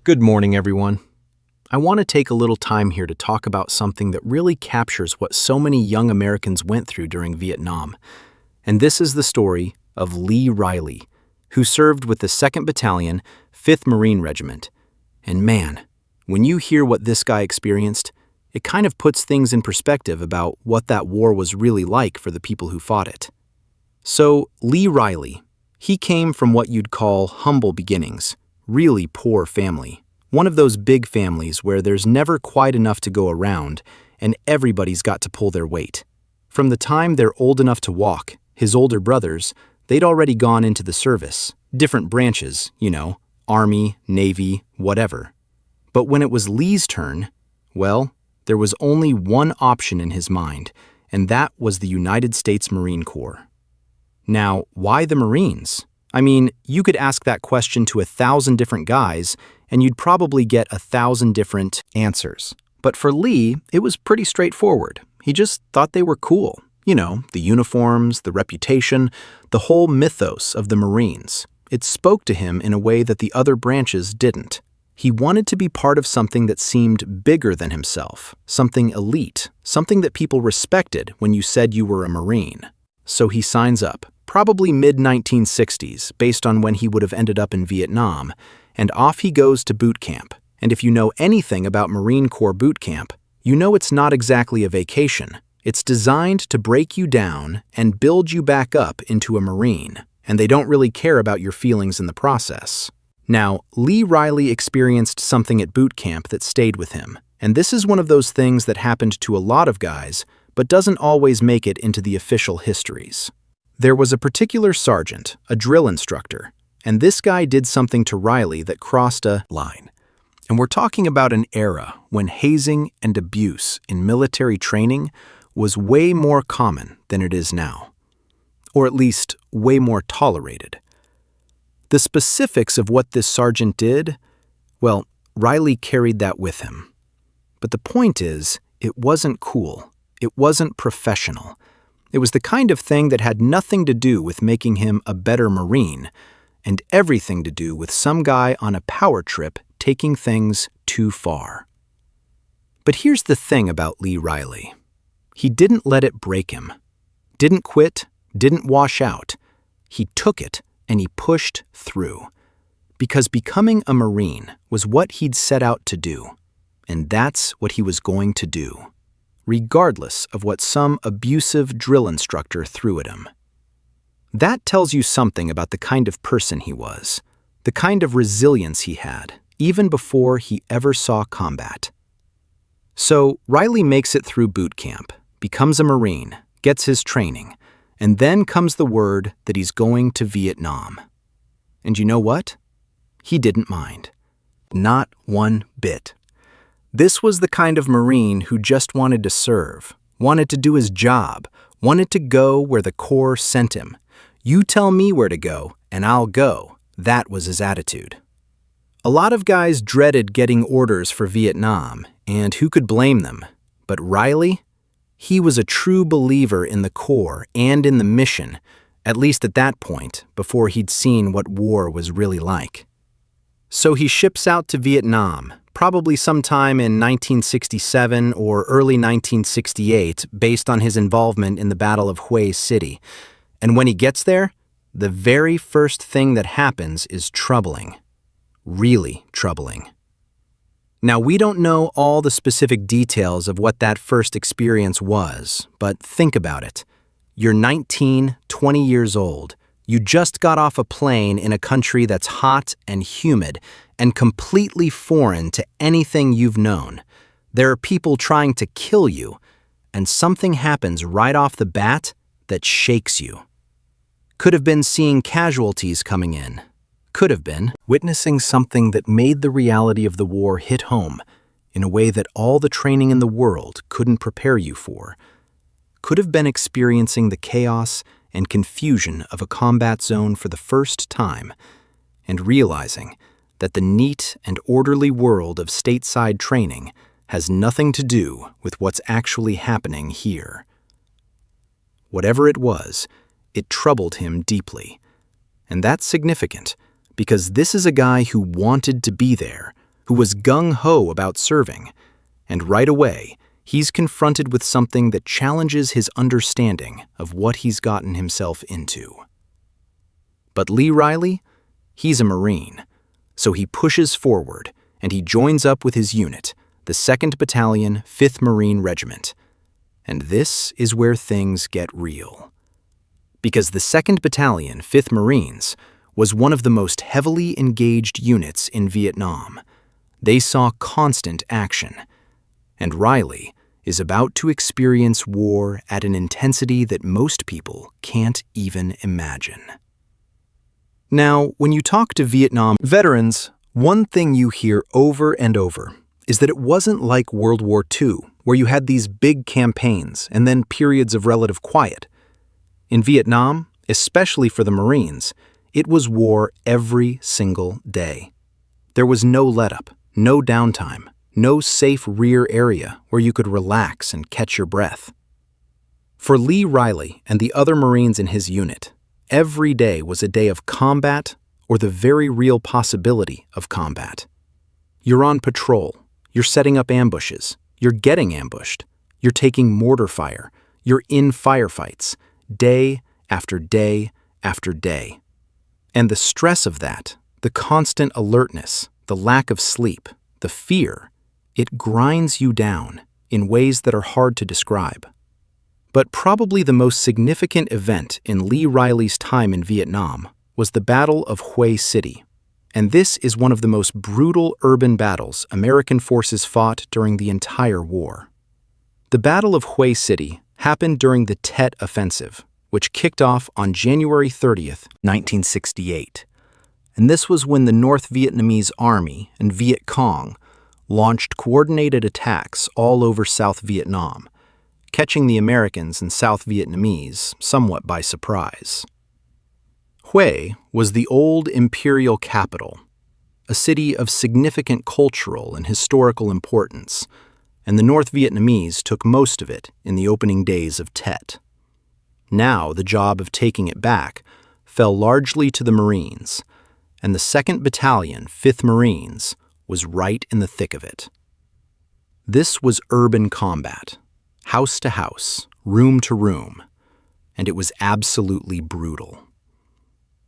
Good morning, everyone. I want to take a little time here to talk about something that really captures what so many young Americans went through during Vietnam. And this is the story of Lee Riley, who served with the 2nd Battalion, 5th Marine Regiment. And man, when you hear what this guy experienced, it kind of puts things in perspective about what that war was really like for the people who fought it. So, Lee Riley, he came from what you'd call humble beginnings. Really poor family. One of those big families where there's never quite enough to go around and everybody's got to pull their weight. From the time they're old enough to walk, his older brothers, they'd already gone into the service. Different branches, Army, Navy, whatever. But when it was Lee's turn, well, there was only one option in his mind, and that was the United States Marine Corps. Now, why the Marines? I mean, you could ask that question to 1,000 different guys, and you'd probably get 1,000 different answers. But for Lee, it was pretty straightforward. He just thought they were cool. The uniforms, the reputation, the whole mythos of the Marines. It spoke to him in a way that the other branches didn't. He wanted to be part of something that seemed bigger than himself, something elite, something that people respected when you said you were a Marine. So he signs up. Probably mid-1960s, based on when he would have ended up in Vietnam, and off he goes to boot camp. And if you know anything about Marine Corps boot camp, you know it's not exactly a vacation. It's designed to break you down and build you back up into a Marine, and they don't really care about your feelings in the process. Now, Lee Riley experienced something at boot camp that stayed with him, and this is one of those things that happened to a lot of guys, but doesn't always make it into the official histories. There was a particular sergeant, a drill instructor, and this guy did something to Riley that crossed a line. And we're talking about an era when hazing and abuse in military training was way more common than it is now. Or at least, way more tolerated. The specifics of what this sergeant did, well, Riley carried that with him. But the point is, it wasn't cool. It wasn't professional. It was the kind of thing that had nothing to do with making him a better Marine, and everything to do with some guy on a power trip taking things too far. But here's the thing about Lee Riley. He didn't let it break him. Didn't quit, didn't wash out. He took it and he pushed through. Because becoming a Marine was what he'd set out to do, and that's what he was going to do, regardless of what some abusive drill instructor threw at him. That tells you something about the kind of person he was, the kind of resilience he had, even before he ever saw combat. So Riley makes it through boot camp, becomes a Marine, gets his training, and then comes the word that he's going to Vietnam. And you know what? He didn't mind. Not one bit. This was the kind of Marine who just wanted to serve, wanted to do his job, wanted to go where the Corps sent him. You tell me where to go, and I'll go. That was his attitude. A lot of guys dreaded getting orders for Vietnam, and who could blame them? But Riley? He was a true believer in the Corps and in the mission, at least at that point, before he'd seen what war was really like. So he ships out to Vietnam, probably sometime in 1967 or early 1968, based on his involvement in the Battle of Hue City. And when he gets there, the very first thing that happens is troubling. Really troubling. Now, we don't know all the specific details of what that first experience was, but think about it. You're 19, 20 years old. You just got off a plane in a country that's hot and humid and completely foreign to anything you've known. There are people trying to kill you, and something happens right off the bat that shakes you. Could have been seeing casualties coming in. Could have been witnessing something that made the reality of the war hit home in a way that all the training in the world couldn't prepare you for. Could have been experiencing the chaos and confusion of a combat zone for the first time, and realizing that the neat and orderly world of stateside training has nothing to do with what's actually happening here. Whatever it was, it troubled him deeply. And that's significant, because this is a guy who wanted to be there, who was gung-ho about serving, and right away, he's confronted with something that challenges his understanding of what he's gotten himself into. But Lee Riley, he's a Marine, so he pushes forward and he joins up with his unit, the 2nd Battalion, 5th Marine Regiment. And this is where things get real. Because the 2nd Battalion, 5th Marines, was one of the most heavily engaged units in Vietnam. They saw constant action. And Riley is about to experience war at an intensity that most people can't even imagine. Now, when you talk to Vietnam veterans, one thing you hear over and over is that it wasn't like World War II, where you had these big campaigns and then periods of relative quiet. In Vietnam, especially for the Marines, it was war every single day. There was no let-up, no downtime, no safe rear area where you could relax and catch your breath. For Lee Riley and the other Marines in his unit, every day was a day of combat or the very real possibility of combat. You're on patrol, you're setting up ambushes, you're getting ambushed, you're taking mortar fire, you're in firefights, day after day after day. And the stress of that, the constant alertness, the lack of sleep, the fear, it grinds you down in ways that are hard to describe. But probably the most significant event in Lee Riley's time in Vietnam was the Battle of Hue City. And this is one of the most brutal urban battles American forces fought during the entire war. The Battle of Hue City happened during the Tet Offensive, which kicked off on January 30th, 1968. And this was when the North Vietnamese Army and Viet Cong launched coordinated attacks all over South Vietnam, catching the Americans and South Vietnamese somewhat by surprise. Hue was the old imperial capital, a city of significant cultural and historical importance, and the North Vietnamese took most of it in the opening days of Tet. Now the job of taking it back fell largely to the Marines, and the 2nd Battalion, 5th Marines, was right in the thick of it. This was urban combat, house to house, room to room, and it was absolutely brutal.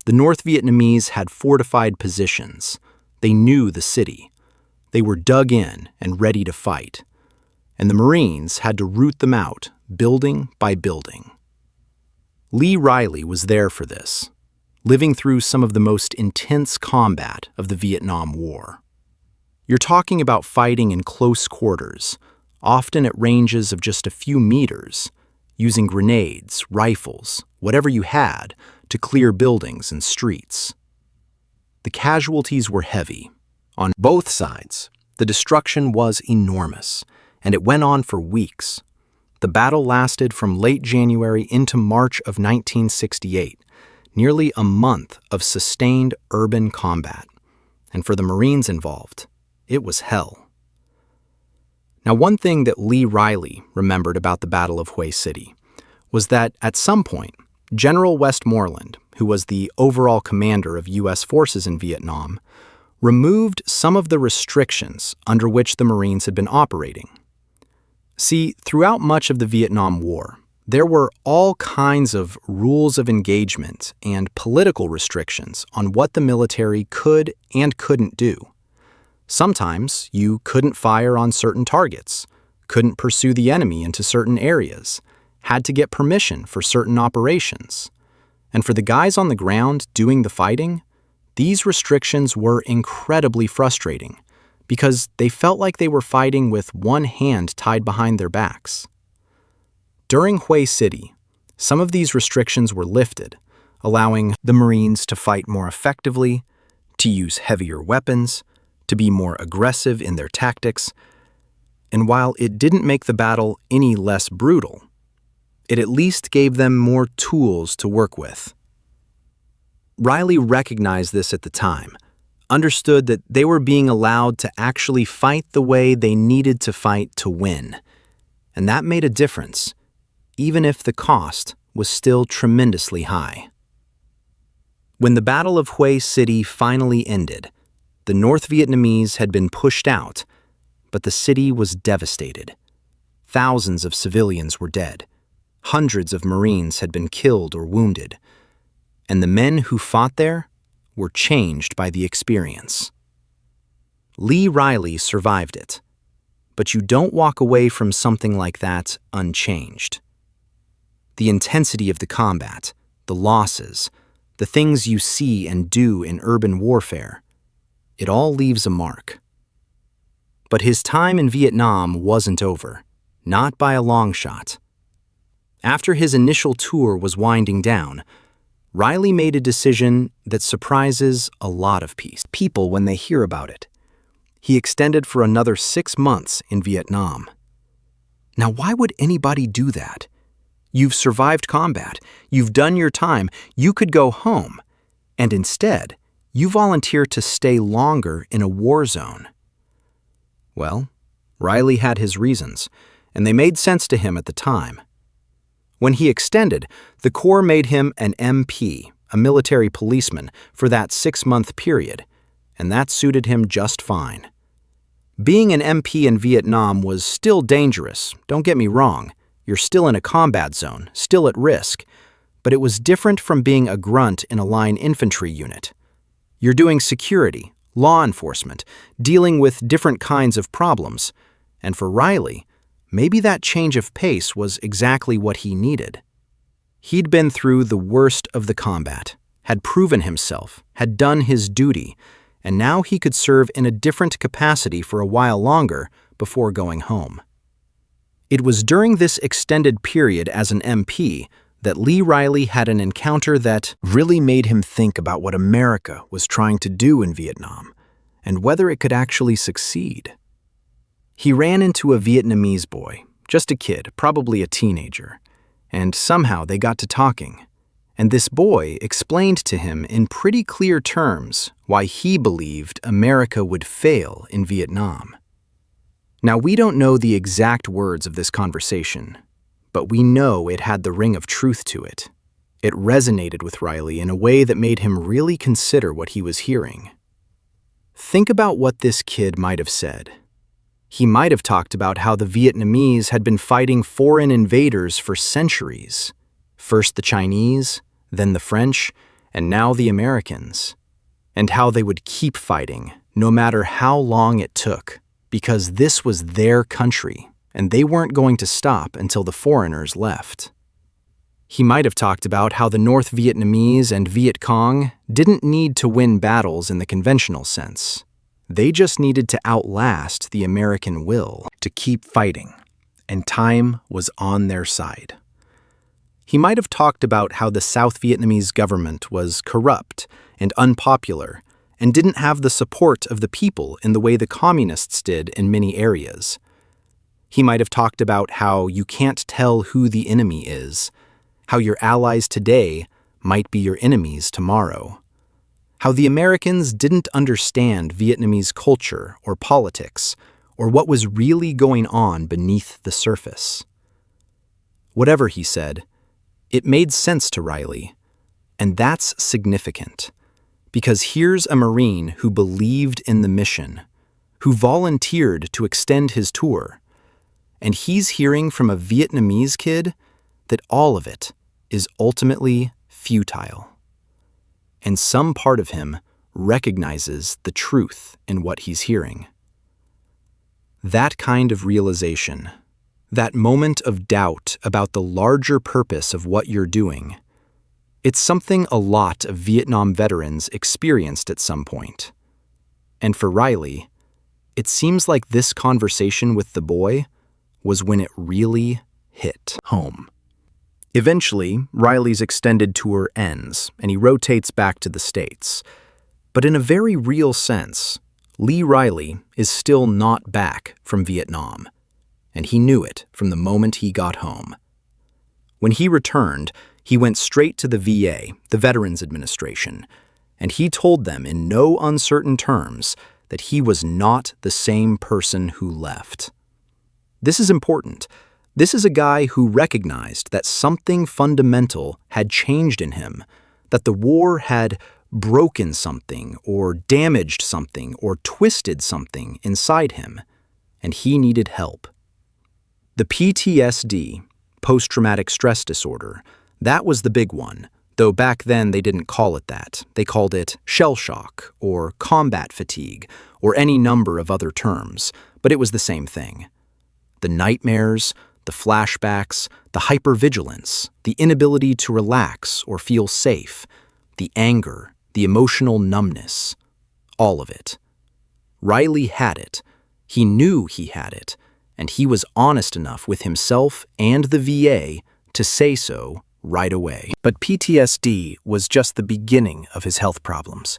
The North Vietnamese had fortified positions. They knew the city. They were dug in and ready to fight, and the Marines had to root them out, building by building. Lee Riley was there for this, living through some of the most intense combat of the Vietnam War. You're talking about fighting in close quarters, often at ranges of just a few meters, using grenades, rifles, whatever you had to clear buildings and streets. The casualties were heavy. On both sides, the destruction was enormous, and it went on for weeks. The battle lasted from late January into March of 1968, nearly a month of sustained urban combat. And for the Marines involved, it was hell. Now, one thing that Lee Riley remembered about the Battle of Hue City was that at some point, General Westmoreland, who was the overall commander of U.S. forces in Vietnam, removed some of the restrictions under which the Marines had been operating. See, throughout much of the Vietnam War, there were all kinds of rules of engagement and political restrictions on what the military could and couldn't do. Sometimes you couldn't fire on certain targets, couldn't pursue the enemy into certain areas, had to get permission for certain operations. And for the guys on the ground doing the fighting, these restrictions were incredibly frustrating because they felt like they were fighting with one hand tied behind their backs. During Hue City, some of these restrictions were lifted, allowing the Marines to fight more effectively, to use heavier weapons, to be more aggressive in their tactics, and while it didn't make the battle any less brutal, it at least gave them more tools to work with. Riley recognized this at the time, understood that they were being allowed to actually fight the way they needed to fight to win, and that made a difference, even if the cost was still tremendously high. When the Battle of Hue City finally ended, The North Vietnamese had been pushed out, but the city was devastated. Thousands of civilians were dead. Hundreds of Marines had been killed or wounded. And the men who fought there were changed by the experience. Lee Riley survived it. But you don't walk away from something like that unchanged. The intensity of the combat, the losses, the things you see and do in urban warfare, it all leaves a mark. But his time in Vietnam wasn't over, not by a long shot. After his initial tour was winding down, Riley made a decision that surprises a lot of people when they hear about it. He extended for another 6 months in Vietnam. Now, why would anybody do that? You've survived combat, you've done your time, you could go home, and instead, you volunteer to stay longer in a war zone. Well, Riley had his reasons, and they made sense to him at the time. When he extended, the Corps made him an MP, a military policeman, for that 6-month period, and that suited him just fine. Being an MP in Vietnam was still dangerous, don't get me wrong. You're still in a combat zone, still at risk, but it was different from being a grunt in a line infantry unit. You're doing security, law enforcement, dealing with different kinds of problems, and for Riley, maybe that change of pace was exactly what he needed. He'd been through the worst of the combat, had proven himself, had done his duty, and now he could serve in a different capacity for a while longer before going home. It was during this extended period as an MP that Lee Riley had an encounter that really made him think about what America was trying to do in Vietnam and whether it could actually succeed. He ran into a Vietnamese boy, just a kid, probably a teenager, and somehow they got to talking. And this boy explained to him in pretty clear terms why he believed America would fail in Vietnam. Now, we don't know the exact words of this conversation, but we know it had the ring of truth to it. It resonated with Riley in a way that made him really consider what he was hearing. Think about what this kid might have said. He might have talked about how the Vietnamese had been fighting foreign invaders for centuries. First the Chinese, then the French, and now the Americans. And how they would keep fighting, no matter how long it took, because this was their country, and they weren't going to stop until the foreigners left. He might have talked about how the North Vietnamese and Viet Cong didn't need to win battles in the conventional sense. They just needed to outlast the American will to keep fighting, and time was on their side. He might have talked about how the South Vietnamese government was corrupt and unpopular and didn't have the support of the people in the way the communists did in many areas. He might have talked about how you can't tell who the enemy is, how your allies today might be your enemies tomorrow, how the Americans didn't understand Vietnamese culture or politics or what was really going on beneath the surface. Whatever he said, it made sense to Riley, and that's significant. Because here's a Marine who believed in the mission, who volunteered to extend his tour, and he's hearing from a Vietnamese kid that all of it is ultimately futile. And some part of him recognizes the truth in what he's hearing. That kind of realization, that moment of doubt about the larger purpose of what you're doing, it's something a lot of Vietnam veterans experienced at some point. And for Riley, it seems like this conversation with the boy was when it really hit home. Eventually, Riley's extended tour ends, and he rotates back to the States. But in a very real sense, Lee Riley is still not back from Vietnam, and he knew it from the moment he got home. When he returned, he went straight to the VA, the Veterans Administration, and he told them in no uncertain terms that he was not the same person who left. This is important. This is a guy who recognized that something fundamental had changed in him, that the war had broken something or damaged something or twisted something inside him, and he needed help. The PTSD, post-traumatic stress disorder, that was the big one, though back then they didn't call it that. They called it shell shock or combat fatigue or any number of other terms, but it was the same thing. The nightmares, the flashbacks, the hypervigilance, the inability to relax or feel safe, the anger, the emotional numbness, all of it. Riley had it. He knew he had it, and he was honest enough with himself and the VA to say so right away. But PTSD was just the beginning of his health problems.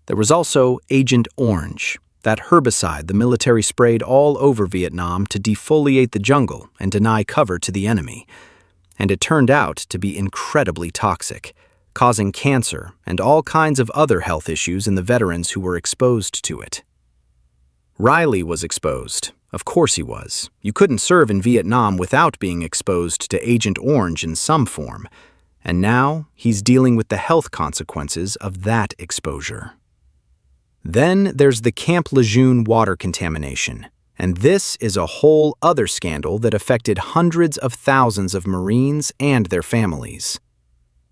There was also Agent Orange, that herbicide the military sprayed all over Vietnam to defoliate the jungle and deny cover to the enemy. And it turned out to be incredibly toxic, causing cancer and all kinds of other health issues in the veterans who were exposed to it. Riley was exposed. Of course he was. You couldn't serve in Vietnam without being exposed to Agent Orange in some form. And now he's dealing with the health consequences of that exposure. Then there's the Camp Lejeune water contamination, and this is a whole other scandal that affected hundreds of thousands of Marines and their families.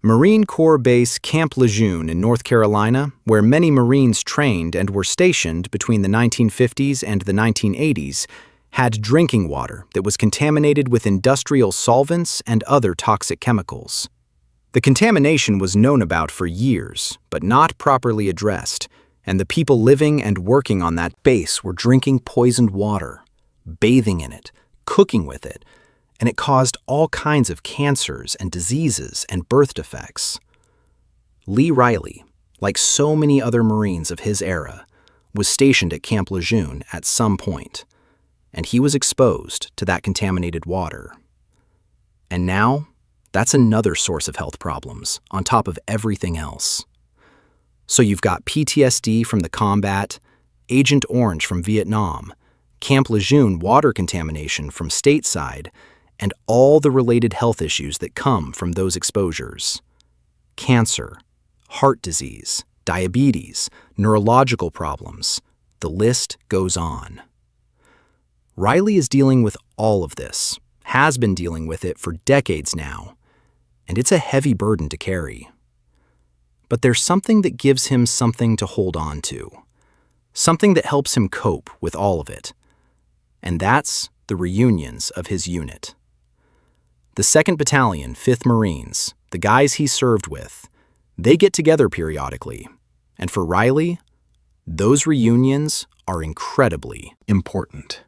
Marine Corps Base Camp Lejeune in North Carolina, where many Marines trained and were stationed between the 1950s and the 1980s, had drinking water that was contaminated with industrial solvents and other toxic chemicals. The contamination was known about for years, but not properly addressed, and the people living and working on that base were drinking poisoned water, bathing in it, cooking with it, and it caused all kinds of cancers and diseases and birth defects. Lee Riley, like so many other Marines of his era, was stationed at Camp Lejeune at some point, and he was exposed to that contaminated water. And now, that's another source of health problems, on top of everything else. So you've got PTSD from the combat, Agent Orange from Vietnam, Camp Lejeune water contamination from stateside, and all the related health issues that come from those exposures. Cancer, heart disease, diabetes, neurological problems. The list goes on. Riley is dealing with all of this, has been dealing with it for decades now, and it's a heavy burden to carry. But there's something that gives him something to hold on to, something that helps him cope with all of it, and that's the reunions of his unit. The 2nd Battalion, 5th Marines, the guys he served with, they get together periodically, and for Riley, those reunions are incredibly important.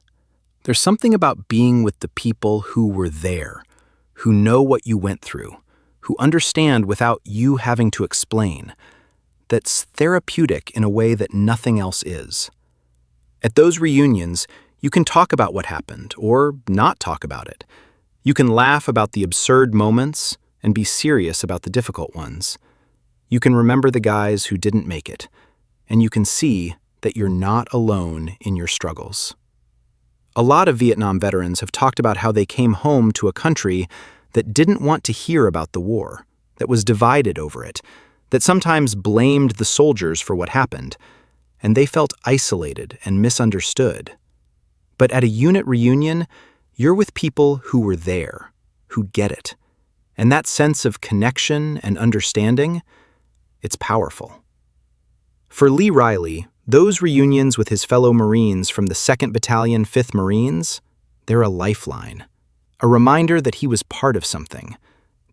There's something about being with the people who were there, who know what you went through, who understand without you having to explain, that's therapeutic in a way that nothing else is. At those reunions, you can talk about what happened or not talk about it. You can laugh about the absurd moments and be serious about the difficult ones. You can remember the guys who didn't make it, and you can see that you're not alone in your struggles. A lot of Vietnam veterans have talked about how they came home to a country that didn't want to hear about the war, that was divided over it, that sometimes blamed the soldiers for what happened, and they felt isolated and misunderstood. But at a unit reunion, you're with people who were there, who get it. And that sense of connection and understanding, it's powerful. For Lee Riley, those reunions with his fellow Marines from the 2nd Battalion, 5th Marines, they're a lifeline. A reminder that he was part of something,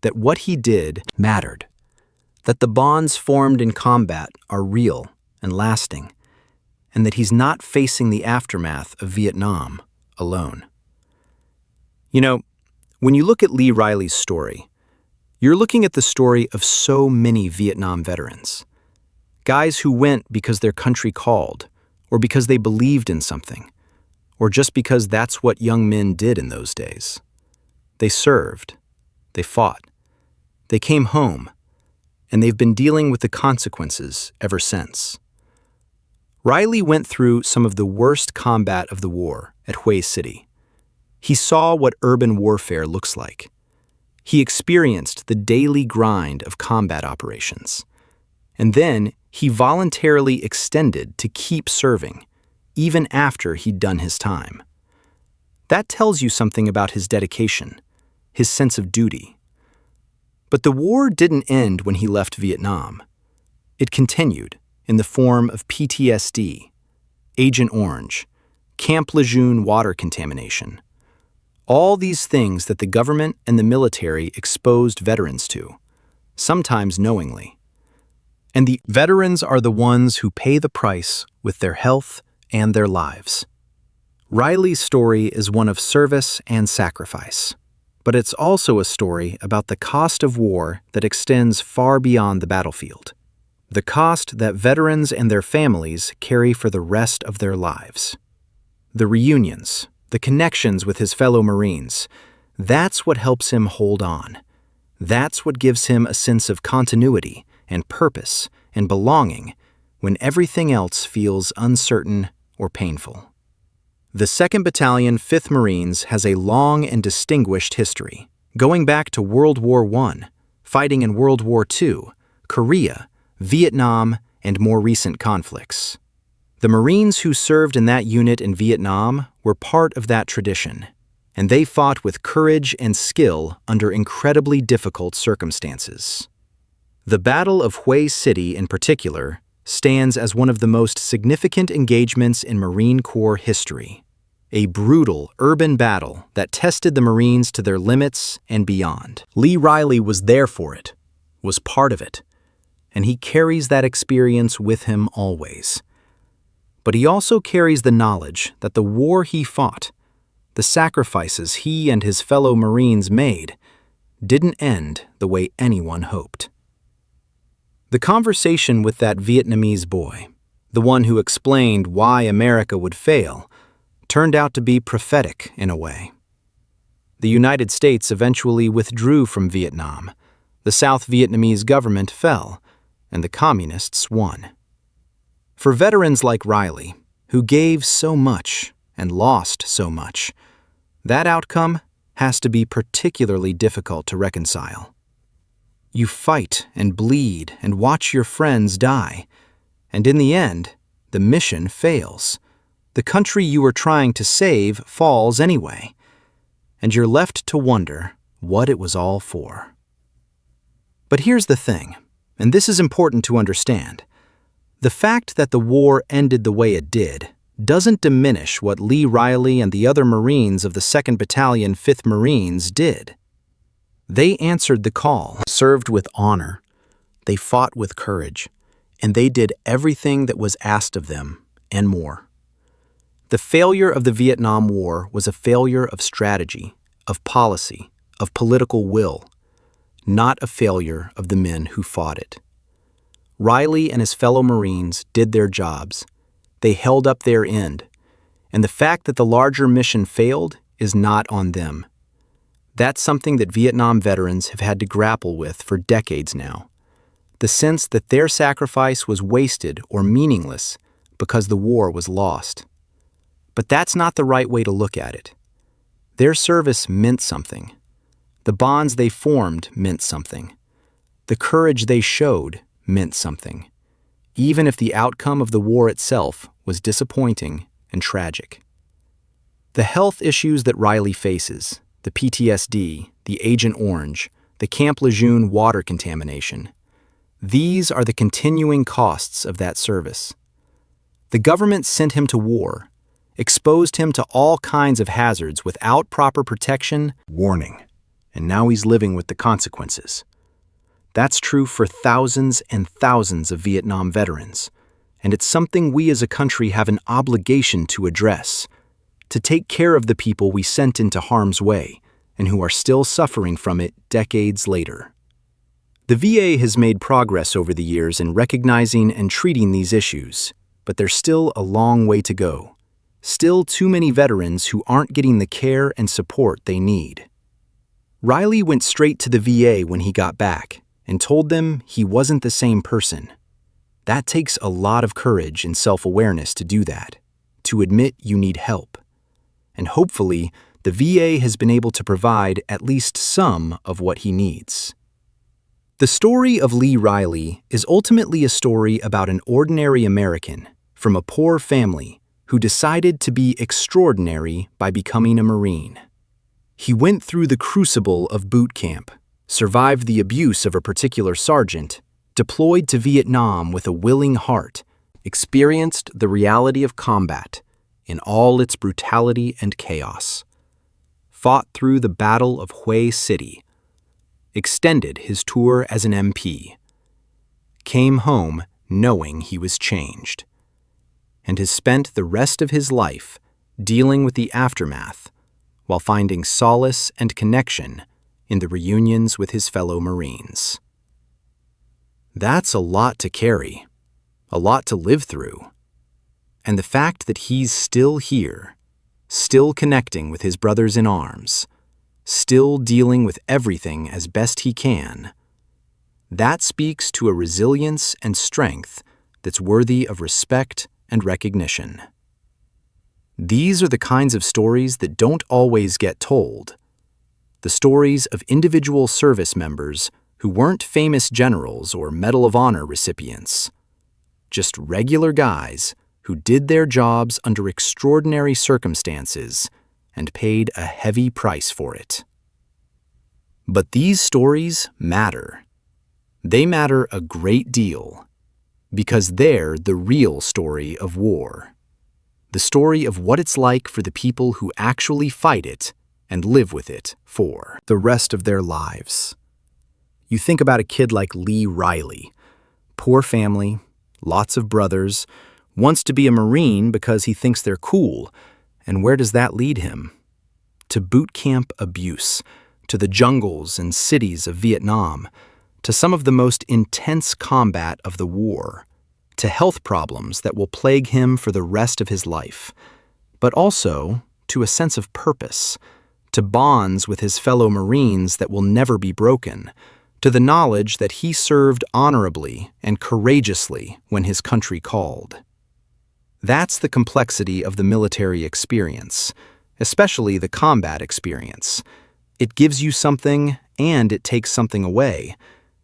that what he did mattered, that the bonds formed in combat are real and lasting, and that he's not facing the aftermath of Vietnam alone. You know, when you look at Lee Riley's story, you're looking at the story of so many Vietnam veterans. Guys who went because their country called, or because they believed in something, or just because that's what young men did in those days. They served, they fought, they came home, and they've been dealing with the consequences ever since. Riley went through some of the worst combat of the war at Hue City. He saw what urban warfare looks like. He experienced the daily grind of combat operations. And then he voluntarily extended to keep serving, even after he'd done his time. That tells you something about his dedication, his sense of duty. But the war didn't end when he left Vietnam. It continued in the form of PTSD, Agent Orange, Camp Lejeune water contamination. All these things that the government and the military exposed veterans to, sometimes knowingly. And the veterans are the ones who pay the price with their health and their lives. Riley's story is one of service and sacrifice, but it's also a story about the cost of war that extends far beyond the battlefield, the cost that veterans and their families carry for the rest of their lives. The reunions, the connections with his fellow Marines, that's what helps him hold on. That's what gives him a sense of continuity and purpose and belonging when everything else feels uncertain or painful. The 2nd Battalion, 5th Marines has a long and distinguished history, going back to World War I, fighting in World War II, Korea, Vietnam, and more recent conflicts. The Marines who served in that unit in Vietnam were part of that tradition, and they fought with courage and skill under incredibly difficult circumstances. The Battle of Hue City, in particular, stands as one of the most significant engagements in Marine Corps history. A brutal urban battle that tested the Marines to their limits and beyond. Lee Riley was there for it, was part of it, and he carries that experience with him always. But he also carries the knowledge that the war he fought, the sacrifices he and his fellow Marines made, didn't end the way anyone hoped. The conversation with that Vietnamese boy, the one who explained why America would fail, turned out to be prophetic in a way. The United States eventually withdrew from Vietnam, the South Vietnamese government fell, and the Communists won. For veterans like Riley, who gave so much and lost so much, that outcome has to be particularly difficult to reconcile. You fight and bleed and watch your friends die, and in the end, the mission fails. The country you were trying to save falls anyway, and you're left to wonder what it was all for. But here's the thing, and this is important to understand. The fact that the war ended the way it did doesn't diminish what Lee Riley and the other Marines of the 2nd Battalion, 5th Marines did. They answered the call, served with honor, they fought with courage, and they did everything that was asked of them, and more. The failure of the Vietnam War was a failure of strategy, of policy, of political will, not a failure of the men who fought it. Riley and his fellow Marines did their jobs. They held up their end, and the fact that the larger mission failed is not on them. That's something that Vietnam veterans have had to grapple with for decades now. The sense that their sacrifice was wasted or meaningless because the war was lost. But that's not the right way to look at it. Their service meant something. The bonds they formed meant something. The courage they showed meant something, even if the outcome of the war itself was disappointing and tragic. The health issues that Riley faces, the PTSD, the Agent Orange, the Camp Lejeune water contamination, these are the continuing costs of that service. The government sent him to war, exposed him to all kinds of hazards without proper protection, warning, and now he's living with the consequences. That's true for thousands and thousands of Vietnam veterans, and it's something we as a country have an obligation to address, to take care of the people we sent into harm's way and who are still suffering from it decades later. The VA has made progress over the years in recognizing and treating these issues, but there's still a long way to go. Still too many veterans who aren't getting the care and support they need. Riley went straight to the VA when he got back and told them he wasn't the same person. That takes a lot of courage and self-awareness to do that, to admit you need help. And hopefully, the VA has been able to provide at least some of what he needs. The story of Lee Riley is ultimately a story about an ordinary American from a poor family who decided to be extraordinary by becoming a Marine. He went through the crucible of boot camp, survived the abuse of a particular sergeant, deployed to Vietnam with a willing heart, experienced the reality of combat in all its brutality and chaos, fought through the Battle of Hue City, extended his tour as an MP, came home knowing he was changed, and has spent the rest of his life dealing with the aftermath while finding solace and connection in the reunions with his fellow Marines. That's a lot to carry, a lot to live through, and the fact that he's still here, still connecting with his brothers in arms, still dealing with everything as best he can, that speaks to a resilience and strength that's worthy of respect and recognition. These are the kinds of stories that don't always get told. The stories of individual service members who weren't famous generals or Medal of Honor recipients, just regular guys who did their jobs under extraordinary circumstances and paid a heavy price for it. But these stories matter. They matter a great deal because they're the real story of war. The story of what it's like for the people who actually fight it and live with it for the rest of their lives. You think about a kid like Lee Riley, poor family, lots of brothers, wants to be a Marine because he thinks they're cool, and where does that lead him? To boot camp abuse, to the jungles and cities of Vietnam, to some of the most intense combat of the war, to health problems that will plague him for the rest of his life, but also to a sense of purpose, to bonds with his fellow Marines that will never be broken, to the knowledge that he served honorably and courageously when his country called. That's the complexity of the military experience, especially the combat experience. It gives you something and it takes something away,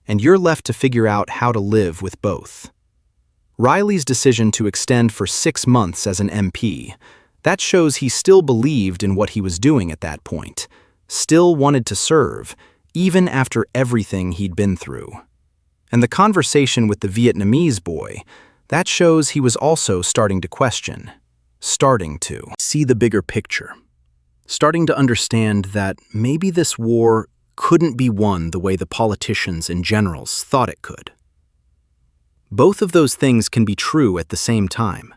and you're left to figure out how to live with both. Riley's decision to extend for 6 months as an MP, that shows he still believed in what he was doing at that point, still wanted to serve, even after everything he'd been through. And the conversation with the Vietnamese boy, that shows he was also starting to question, starting to see the bigger picture, starting to understand that maybe this war couldn't be won the way the politicians and generals thought it could. Both of those things can be true at the same time.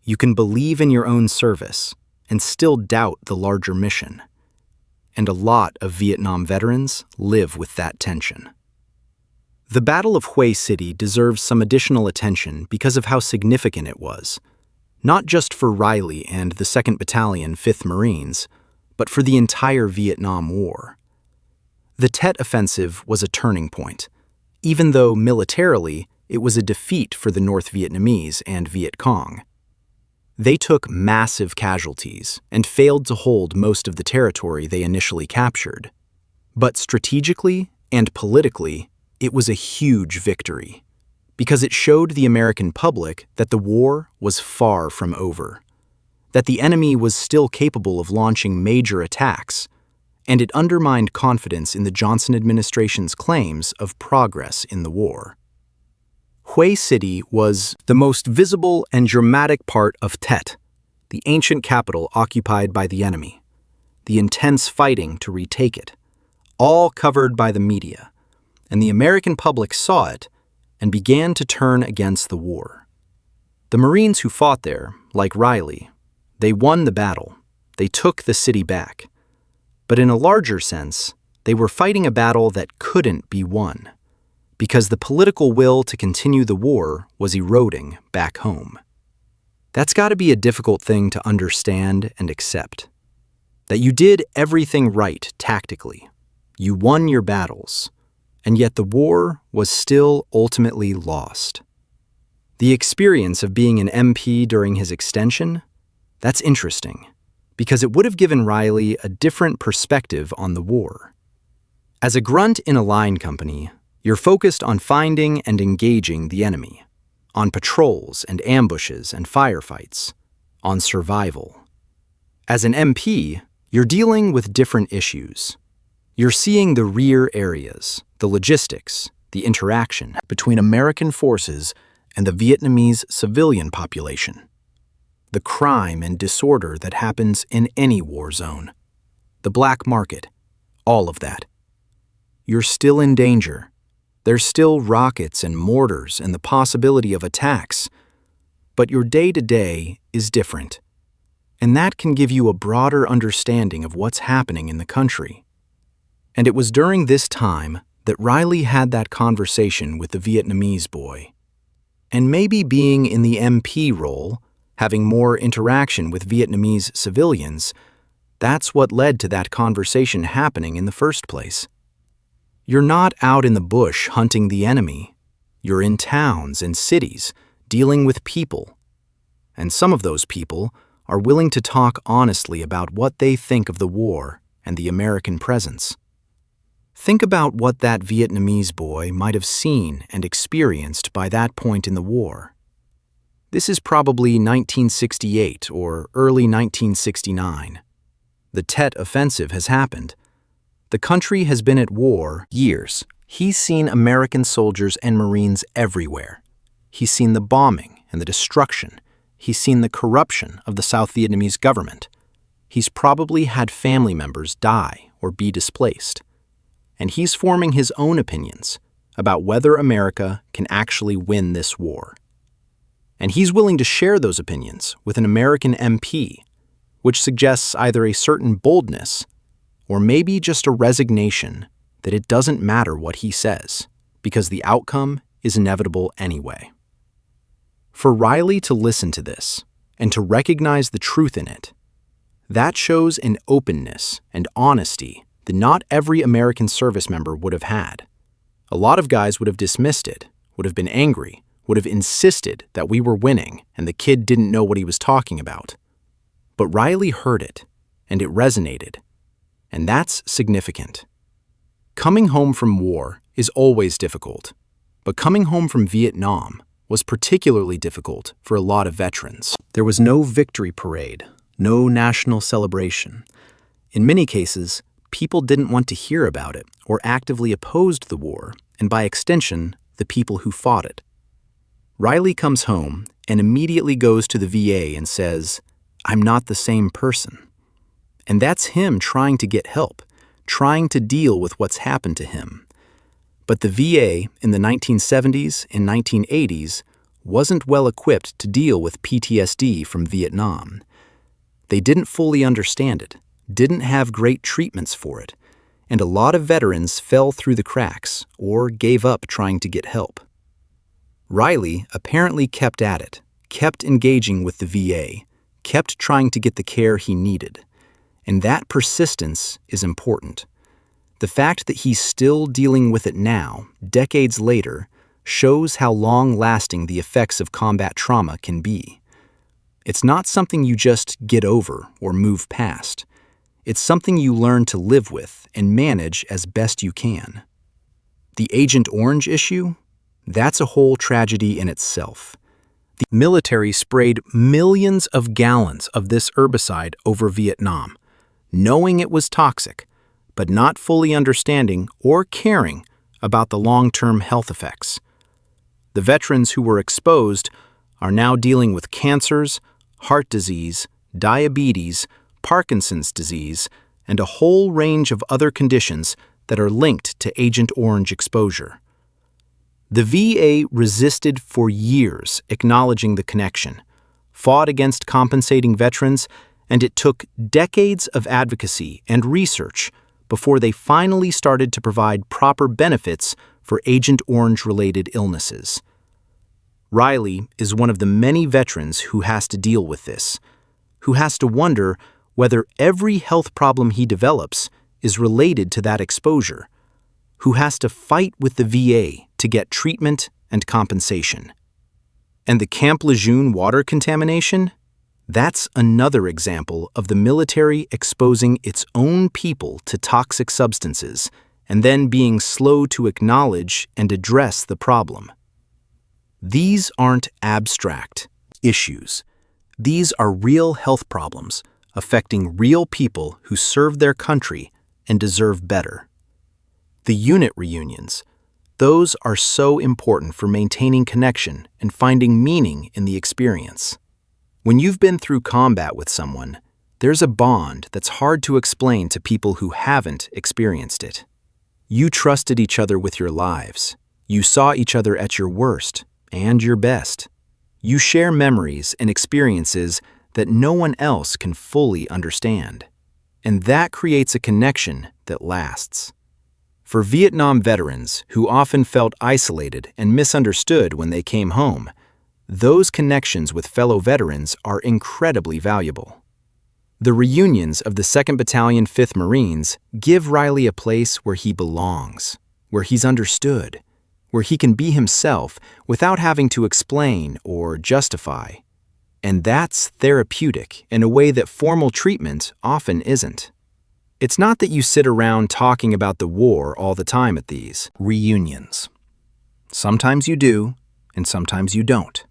You can believe in your own service and still doubt the larger mission. And a lot of Vietnam veterans live with that tension. The Battle of Hue City deserves some additional attention because of how significant it was, not just for Riley and the 2nd Battalion, 5th Marines, but for the entire Vietnam War. The Tet Offensive was a turning point, even though militarily it was a defeat for the North Vietnamese and Viet Cong. They took massive casualties and failed to hold most of the territory they initially captured. But strategically and politically, it was a huge victory, because it showed the American public that the war was far from over, that the enemy was still capable of launching major attacks, and it undermined confidence in the Johnson administration's claims of progress in the war. Hue City was the most visible and dramatic part of Tet, the ancient capital occupied by the enemy, the intense fighting to retake it, all covered by the media, and the American public saw it and began to turn against the war. The Marines who fought there, like Riley, they won the battle, they took the city back, but in a larger sense, they were fighting a battle that couldn't be won, because the political will to continue the war was eroding back home. That's got to be a difficult thing to understand and accept. That you did everything right tactically, you won your battles, and yet the war was still ultimately lost. The experience of being an MP during his extension, that's interesting, because it would have given Riley a different perspective on the war. As a grunt in a line company, You're focused on finding and engaging the enemy, on patrols and ambushes and firefights, on survival. As an MP, you're dealing with different issues. You're seeing the rear areas, the logistics, the interaction between American forces and the Vietnamese civilian population, the crime and disorder that happens in any war zone, the black market, all of that. You're still in danger. There's still rockets and mortars and the possibility of attacks, but your day-to-day is different, and that can give you a broader understanding of what's happening in the country. And it was during this time that Riley had that conversation with the Vietnamese boy. And maybe being in the MP role, having more interaction with Vietnamese civilians, that's what led to that conversation happening in the first place. You're not out in the bush hunting the enemy. You're in towns and cities, dealing with people. And some of those people are willing to talk honestly about what they think of the war and the American presence. Think about what that Vietnamese boy might have seen and experienced by that point in the war. This is probably 1968 or early 1969. The Tet Offensive has happened. The country has been at war years. He's seen American soldiers and Marines everywhere. He's seen the bombing and the destruction. He's seen the corruption of the South Vietnamese government. He's probably had family members die or be displaced. And he's forming his own opinions about whether America can actually win this war. And he's willing to share those opinions with an American MP, which suggests either a certain boldness or maybe just a resignation that it doesn't matter what he says, because the outcome is inevitable anyway. For Riley to listen to this and to recognize the truth in it, that shows an openness and honesty that not every American service member would have had. A lot of guys would have dismissed it, would have been angry, would have insisted that we were winning and the kid didn't know what he was talking about. But Riley heard it, and it resonated. And that's significant. Coming home from war is always difficult, but coming home from Vietnam was particularly difficult for a lot of veterans. There was no victory parade, no national celebration. In many cases, people didn't want to hear about it or actively opposed the war, and by extension, the people who fought it. Riley comes home and immediately goes to the VA and says, "I'm not the same person." And that's him trying to get help, trying to deal with what's happened to him. But the VA in the 1970s and 1980s wasn't well equipped to deal with PTSD from Vietnam. They didn't fully understand it, didn't have great treatments for it, and a lot of veterans fell through the cracks or gave up trying to get help. Riley apparently kept at it, kept engaging with the VA, kept trying to get the care he needed. And that persistence is important. The fact that he's still dealing with it now, decades later, shows how long-lasting the effects of combat trauma can be. It's not something you just get over or move past. It's something you learn to live with and manage as best you can. The Agent Orange issue? That's a whole tragedy in itself. The military sprayed millions of gallons of this herbicide over Vietnam, knowing it was toxic, but not fully understanding or caring about the long-term health effects. The veterans who were exposed are now dealing with cancers, heart disease, diabetes, Parkinson's disease, and a whole range of other conditions that are linked to Agent Orange exposure. The VA resisted for years acknowledging the connection, fought against compensating veterans, and it took decades of advocacy and research before they finally started to provide proper benefits for Agent Orange-related illnesses. Riley is one of the many veterans who has to deal with this, who has to wonder whether every health problem he develops is related to that exposure, who has to fight with the VA to get treatment and compensation. And the Camp Lejeune water contamination? That's another example of the military exposing its own people to toxic substances and then being slow to acknowledge and address the problem. These aren't abstract issues. These are real health problems affecting real people who serve their country and deserve better. The unit reunions, those are so important for maintaining connection and finding meaning in the experience. When you've been through combat with someone, there's a bond that's hard to explain to people who haven't experienced it. You trusted each other with your lives. You saw each other at your worst and your best. You share memories and experiences that no one else can fully understand. And that creates a connection that lasts. For Vietnam veterans who often felt isolated and misunderstood when they came home, those connections with fellow veterans are incredibly valuable. The reunions of the 2nd Battalion 5th Marines give Riley a place where he belongs, where he's understood, where he can be himself without having to explain or justify. And that's therapeutic in a way that formal treatment often isn't. It's not that you sit around talking about the war all the time at these reunions. Sometimes you do, and sometimes you don't.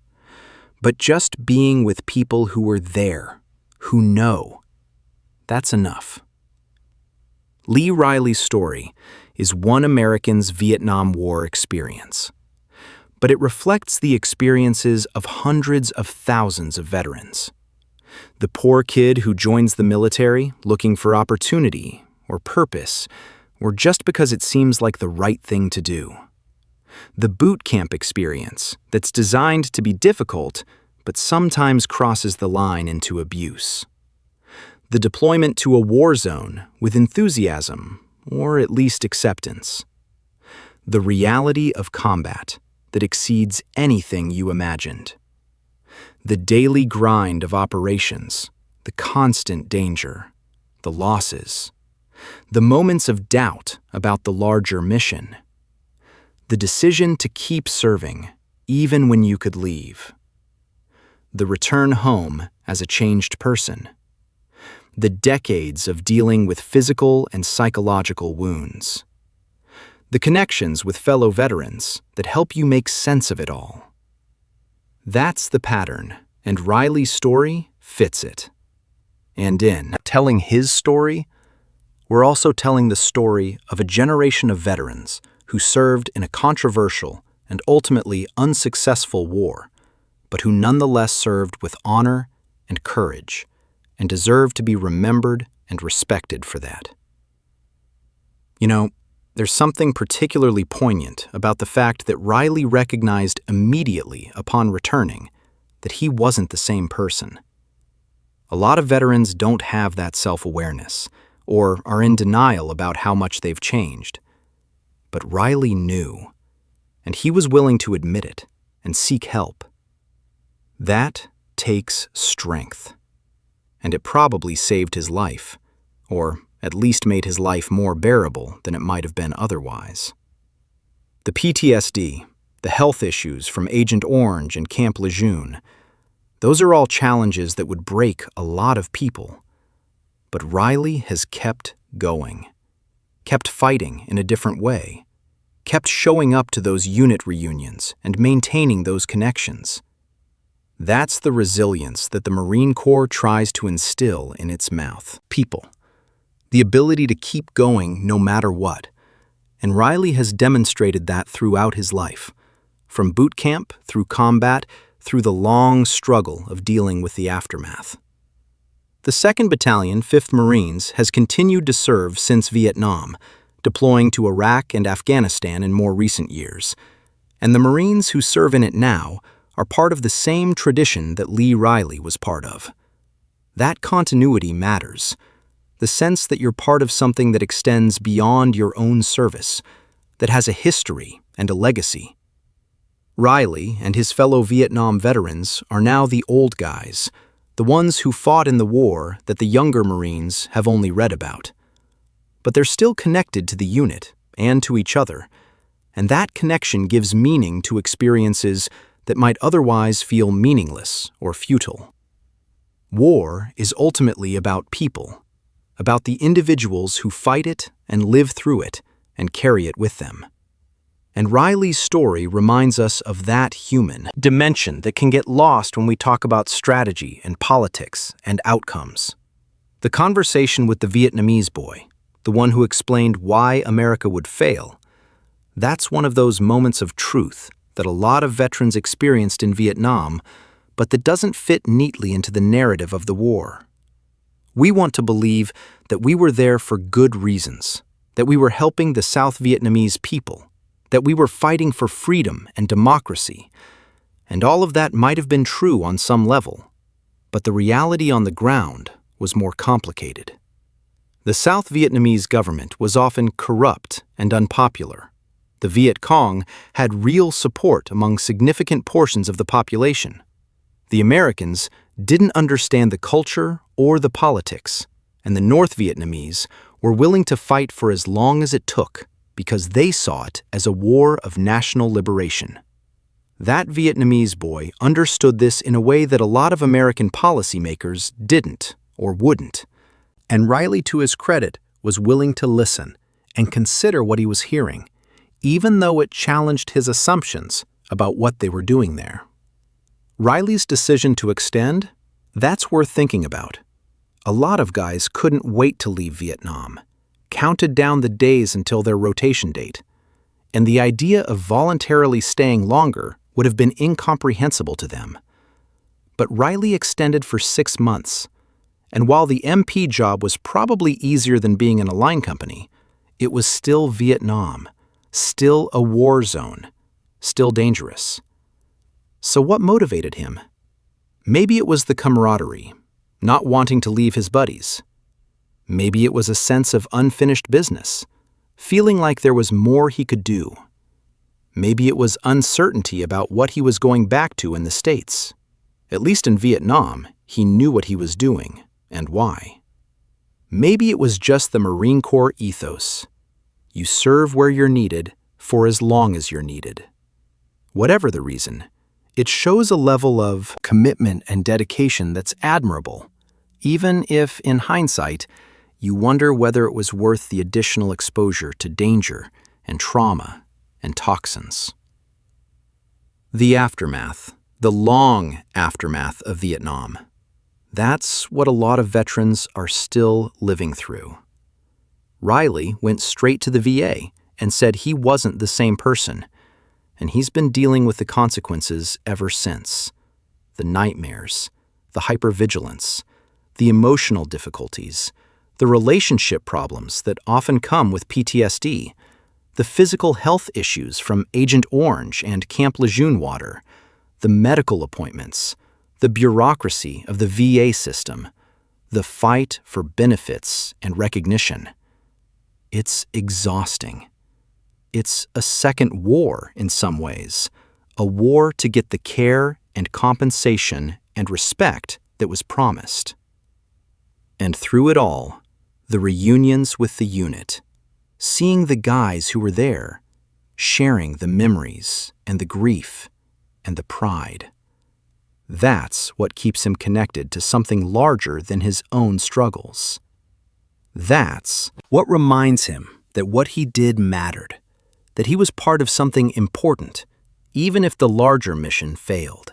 But just being with people who were there, who know, that's enough. Lee Riley's story is one American's Vietnam War experience. But it reflects the experiences of hundreds of thousands of veterans. The poor kid who joins the military looking for opportunity or purpose, or just because it seems like the right thing to do. The boot camp experience that's designed to be difficult, but sometimes crosses the line into abuse. The deployment to a war zone with enthusiasm, or at least acceptance. The reality of combat that exceeds anything you imagined. The daily grind of operations, the constant danger, the losses, the moments of doubt about the larger mission, the decision to keep serving even when you could leave, the return home as a changed person, the decades of dealing with physical and psychological wounds, the connections with fellow veterans that help you make sense of it all. That's the pattern, and Riley's story fits it. And in telling his story, we're also telling the story of a generation of veterans who served in a controversial and ultimately unsuccessful war, but who nonetheless served with honor and courage, and deserve to be remembered and respected for that. You know, there's something particularly poignant about the fact that Riley recognized immediately upon returning that he wasn't the same person. A lot of veterans don't have that self-awareness, or are in denial about how much they've changed. But Riley knew, and he was willing to admit it and seek help. That takes strength, and it probably saved his life, or at least made his life more bearable than it might have been otherwise. The PTSD, the health issues from Agent Orange and Camp Lejeune, those are all challenges that would break a lot of people. But Riley has kept going, kept fighting in a different way, kept showing up to those unit reunions and maintaining those connections. That's the resilience that the Marine Corps tries to instill in its mouth. People. The ability to keep going no matter what. And Riley has demonstrated that throughout his life, from boot camp through combat, through the long struggle of dealing with the aftermath. The 2nd Battalion, 5th Marines, has continued to serve since Vietnam, deploying to Iraq and Afghanistan in more recent years. And the Marines who serve in it now are part of the same tradition that Lee Riley was part of. That continuity matters. The sense that you're part of something that extends beyond your own service, that has a history and a legacy. Riley and his fellow Vietnam veterans are now the old guys, the ones who fought in the war that the younger Marines have only read about. But they're still connected to the unit and to each other, and that connection gives meaning to experiences that might otherwise feel meaningless or futile. War is ultimately about people, about the individuals who fight it and live through it and carry it with them. And Riley's story reminds us of that human dimension that can get lost when we talk about strategy and politics and outcomes. The conversation with the Vietnamese boy, the one who explained why America would fail, that's one of those moments of truth that a lot of veterans experienced in Vietnam, but that doesn't fit neatly into the narrative of the war. We want to believe that we were there for good reasons, that we were helping the South Vietnamese people, that we were fighting for freedom and democracy, and all of that might have been true on some level, but the reality on the ground was more complicated. The South Vietnamese government was often corrupt and unpopular. The Viet Cong had real support among significant portions of the population. The Americans didn't understand the culture or the politics, and the North Vietnamese were willing to fight for as long as it took because they saw it as a war of national liberation. That Vietnamese boy understood this in a way that a lot of American policymakers didn't or wouldn't. And Riley, to his credit, was willing to listen and consider what he was hearing, even though it challenged his assumptions about what they were doing there. Riley's decision to extend, that's worth thinking about. A lot of guys couldn't wait to leave Vietnam, counted down the days until their rotation date, and the idea of voluntarily staying longer would have been incomprehensible to them. But Riley extended for 6 months, and while the MP job was probably easier than being in a line company, it was still Vietnam, still a war zone, still dangerous. So what motivated him? Maybe it was the camaraderie, not wanting to leave his buddies. Maybe it was a sense of unfinished business, feeling like there was more he could do. Maybe it was uncertainty about what he was going back to in the States. At least in Vietnam, he knew what he was doing and why. Maybe it was just the Marine Corps ethos. You serve where you're needed for as long as you're needed. Whatever the reason, it shows a level of commitment and dedication that's admirable, even if, in hindsight, you wonder whether it was worth the additional exposure to danger and trauma and toxins. The aftermath, the long aftermath of Vietnam, that's what a lot of veterans are still living through. Riley went straight to the VA and said he wasn't the same person, and he's been dealing with the consequences ever since. The nightmares, the hypervigilance, the emotional difficulties, the relationship problems that often come with PTSD, the physical health issues from Agent Orange and Camp Lejeune water, the medical appointments, the bureaucracy of the VA system, the fight for benefits and recognition. It's exhausting. It's a second war in some ways, a war to get the care and compensation and respect that was promised. And through it all, the reunions with the unit, seeing the guys who were there, sharing the memories and the grief and the pride. That's what keeps him connected to something larger than his own struggles. That's what reminds him that what he did mattered, that he was part of something important, even if the larger mission failed.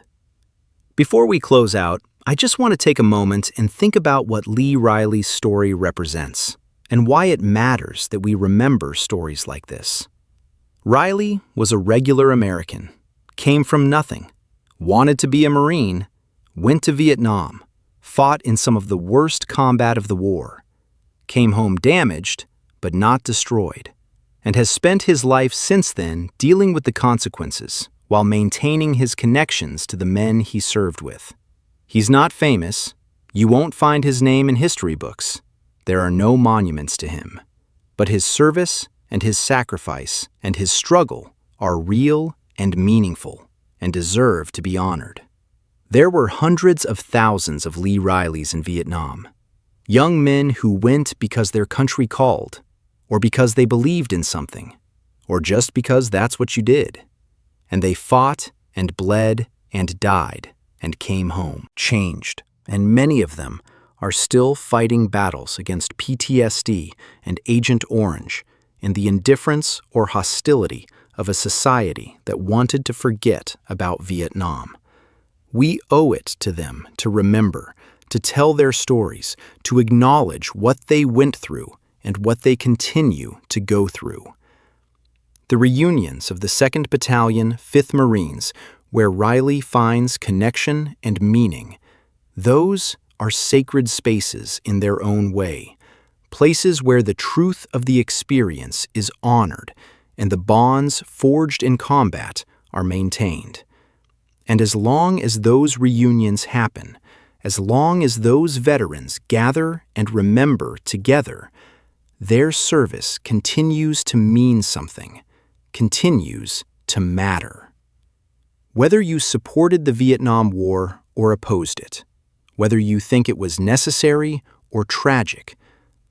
Before we close out, I just want to take a moment and think about what Lee Riley's story represents and why it matters that we remember stories like this. Riley was a regular American, came from nothing, wanted to be a Marine, went to Vietnam, fought in some of the worst combat of the war, came home damaged but not destroyed, and has spent his life since then dealing with the consequences while maintaining his connections to the men he served with. He's not famous. You won't find his name in history books. There are no monuments to him. But his service and his sacrifice and his struggle are real and meaningful and deserve to be honored. There were hundreds of thousands of Lee Rileys in Vietnam, young men who went because their country called, or because they believed in something, or just because that's what you did. And they fought and bled and died and came home, changed, and many of them are still fighting battles against PTSD and Agent Orange, in the indifference or hostility of a society that wanted to forget about Vietnam. We owe it to them to remember, to tell their stories, to acknowledge what they went through and what they continue to go through. The reunions of the 2nd Battalion, 5th Marines, where Riley finds connection and meaning, those are sacred spaces in their own way, places where the truth of the experience is honored and the bonds forged in combat are maintained. And as long as those reunions happen, as long as those veterans gather and remember together, their service continues to mean something, continues to matter. Whether you supported the Vietnam War or opposed it, whether you think it was necessary or tragic,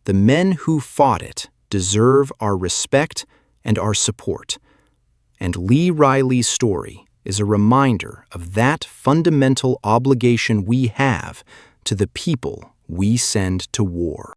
the men who fought it deserve our respect and our support. And Lee Riley's story is a reminder of that fundamental obligation we have to the people we send to war.